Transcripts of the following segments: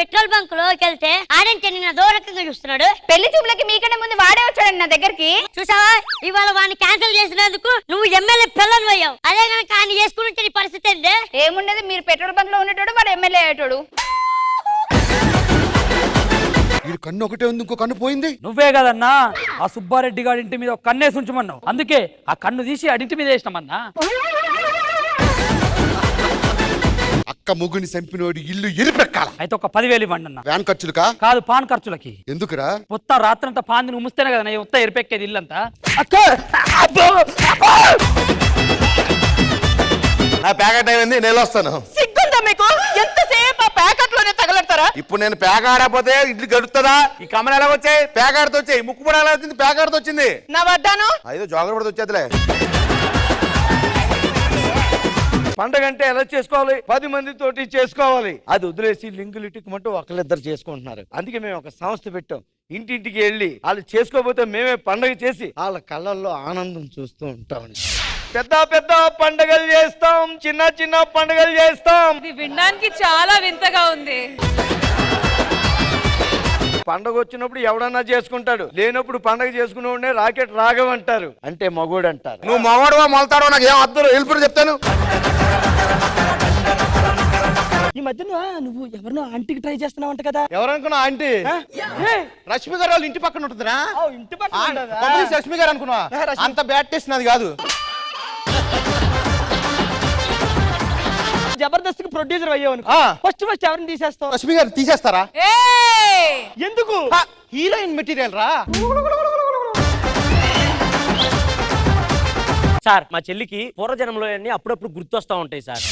Petrol bunk లోకి వెళ్తే ఆడంటే నిన్న దూరంగా చూస్తున్నాడు. పెళ్లి చూపులకి మీకన్నా ముందు వాడే వచ్చాడండి నా దగ్గరికి. చూసావా ఇవాళ వాడిని క్యాన్సిల్ చేసినందుకు నువ్వు ఎమ్మెల్యే పిల్లలు పోయావు. అదే కనుక ఆయన చేసుకుంటే నీ పరిస్థితి ఏంటి? ఏముండేది, మీరు పెట్రోల్ బంక్ లో ఉండేటోడు, వాడు ఎమ్మెల్యే అయ్యేటోడు. వీడు కన్ను ఒకటే ఉంది, ఇంకో కన్ను పోయింది. నువ్వే కదన్నా ఆ సుబ్బారెడ్డి గారి ఇంటి మీద ఒక కన్నేసి ఉంచమన్నావు. అందుకే ఆ కన్ను తీసి ఆడింటి మీద వేసినామన్నా. అక్క ముగ్గుని చంపినోడి ఇల్లు ఎరిపెక్కాల. అయితే ఒక 10,000 ఇవ్వండి అన్న. వ్యాన్ ఖర్చులుకా? కాదు, పాన్ ఖర్చులకి. ఎందుకురా? మొత్తం రాత్రంతా పాన్ ఉమ్మిస్తేనే కదా మొత్తం ఎరిపెక్కేది ఇల్లంతా. నా ప్యాకెట్ అయింది, నేను వస్తాను. సిగ్గుందా మీకు? ఎంతసేపు ఆ ప్యాకెట్ లోనే తగలెడతారా? ఇప్పుడు నేను ప్యాక్ ఆడకపోతే ఇడ్లీ గడుపుతుందా? ఈ కమ్మలు ఎలా వచ్చాయి? ప్యాకెట్తో వచ్చాయి. ముక్కు కూడా ఎలా వచ్చింది? ప్యాకెట్తో వచ్చింది. నా వడ్డాను ఐదో జాగ్రత్త పడితే వచ్చేదిలే. పండగ అంటే ఎలా చేసుకోవాలి? 10 మందితోటి చేసుకోవాలి. అది వదిలేసి లింకులు ఇటుకమంటూ ఒకళ్ళిద్దరు చేసుకుంటున్నారు. అందుకే మేము ఒక సంస్థ పెట్టాం. ఇంటింటికి వెళ్ళి వాళ్ళు చేసుకోకపోతే మేమే పండగ చేసి వాళ్ళ కళ్ళల్లో ఆనందం చూస్తూ ఉంటామని. పెద్ద పెద్ద పండగలు చేస్తాం, చిన్న చిన్న పండగలు చేస్తాం. ఇది వినడానికి చాలా వింతగా ఉంది. పండగ వచ్చినప్పుడు ఎవడన్నా చేసుకుంటాడు, లేనప్పుడు పండగ చేసుకునే రాకెట్ రాఘవంటారు, అంటే మగోడు అంటారు. నువ్వు మగవాడువా మొలతాడో నాకు ఏం అర్థం వెళ్ళిపోయి చెప్తాను. ఈ మధ్య నువ్వు ఎవరినో ఆంటీకి ట్రై చేస్తున్నావు అంట కదా? ఎవరనుకున్నా ఆంటీ? రష్మి గారు వాళ్ళ ఇంటి పక్కన ఉంటుందిరా. ఇంటి పక్కన రష్మి గారు అనుకున్నా. అంత బ్యాడ్ టేస్ట్ నాది కాదు. జబర్దస్త్ కి ప్రొడ్యూసర్ అయ్యావు. ఫస్ట్ ఎవరిని తీసేస్తావు? రష్మి గారు తీసేస్తారా? ఎందుకు? హీరోయిన్ మెటీరియల్ రా. సార్, మా చెల్లికి పూర్వజన్మలో అన్ని అప్పుడప్పుడు గుర్తొస్తా ఉంటాయి సార్.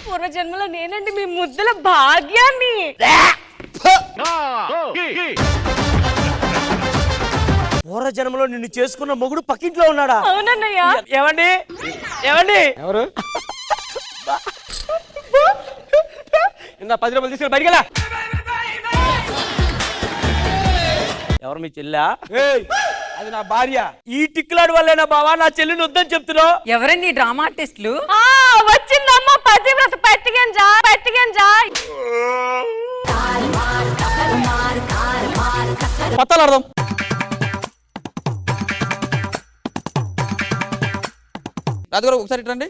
పూర్వజన్మలో నేనండి మీ ముద్దుల భాగ్యాన్ని. పూర్వజన్మలో నిన్ను చేసుకున్న మొగుడు పక్కింట్లో ఉన్నాడా? అవునన్నయ్య. ఏమండి ఏమండి ఎవరు? ఇందా 10 రూపాయలు తీసుకెళ్ళి బయటికి వెళ్ళా. ఎవరు మీ చెల్లా? అది నా భార్య. ఈ టిక్కులాడి వల్లేనా బావా నా చెల్లిని వద్దని చెప్తున్నావు? ఎవరండి డ్రామా ఆర్టిస్టులు? వచ్చిందమ్మా పతివ్రత పట్టిగంజా పట్టిగంజా. పత్తాలు అర్థం. రాజుగారు ఒకసారి రండి.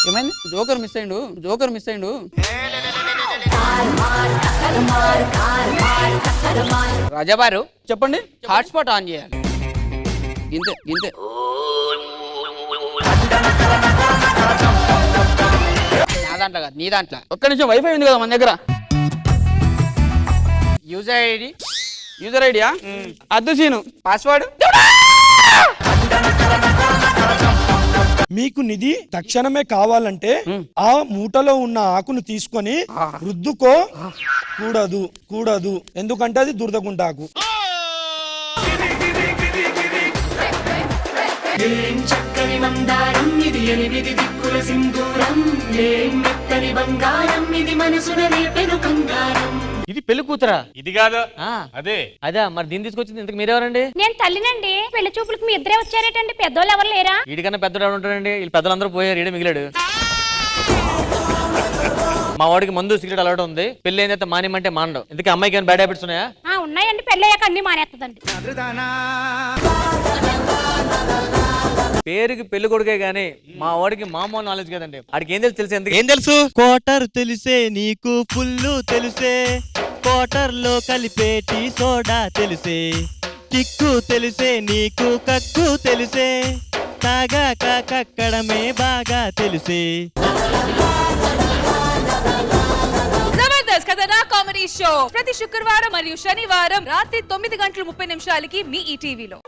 ఏమైంది? జోకర్ మిస్ అయ్యిండు. రాజాబారు చెప్పండి. హాట్స్పాట్ ఆన్ చేయాలి. గింతే నా దాంట్లో కాదు, నీ దాంట్లో. ఒక్క నిమిషం, వైఫై ఉంది కదా మన దగ్గర. యూజర్ ఐడియా అద్దు సీను. పాస్వర్డ్. మీకు నిధి తక్షణమే కావాలంటే ఆ మూటలో ఉన్న ఆకును తీసుకొని రుద్దుకో. కూడదు ఎందుకంటే అది దురదగుంటాకు. ఇది పెళ్లి కూతురా? ఇది కాదు అదే. అదే మరి దీన్ని తీసుకొచ్చింది. ఇంతకు మీరెవరండి? నేను తల్లినండి. పెళ్లి చూపులకు మీ ఇద్దరే వచ్చారేటండి, పెద్దోళ్ళు ఎవరు లేరా? వీడికన్నా పెద్దోడు ఎవరు ఉంటాడండి? వీళ్ళు పెద్దలందరూ పోయారు, ఈడే మిగిలాడు. మా వాడికి మందు సిగరెట్ అలవాటు ఉంది. పెళ్లి ఏంటంటే మానేమంటే మానడు. ఎందుకు అమ్మాయికి ఏమైనా బ్యాడ్ హ్యాబిట్స్ ఉన్నాయా? ఉన్నాయండి, పెళ్లి అయ్యాక అన్ని మానేస్తుందండి. పేరుకి పెళ్లి కొడుకే గానీ మా వాడికి మామూలు నాలెడ్జ్ కదండి. వాడికి ఏం తెలుసు? ఎందుకు ఏం తెలుసు? క్వార్టర్ తెలిసే నీకు, ఫుల్లు తెలుసే, క్వార్టర్ లో కలిపేటి సోడా తెలుసే, కిక్కు తెలిసే నీకు, కక్కు తెలిసే, తాగాక కక్కడమే బాగా తెలుసే. జబర్దస్త్ కథనా కామెడీ షో ప్రతి శుక్రవారం మరియు శనివారం రాత్రి 9:30 మీ ఈటీవీలో.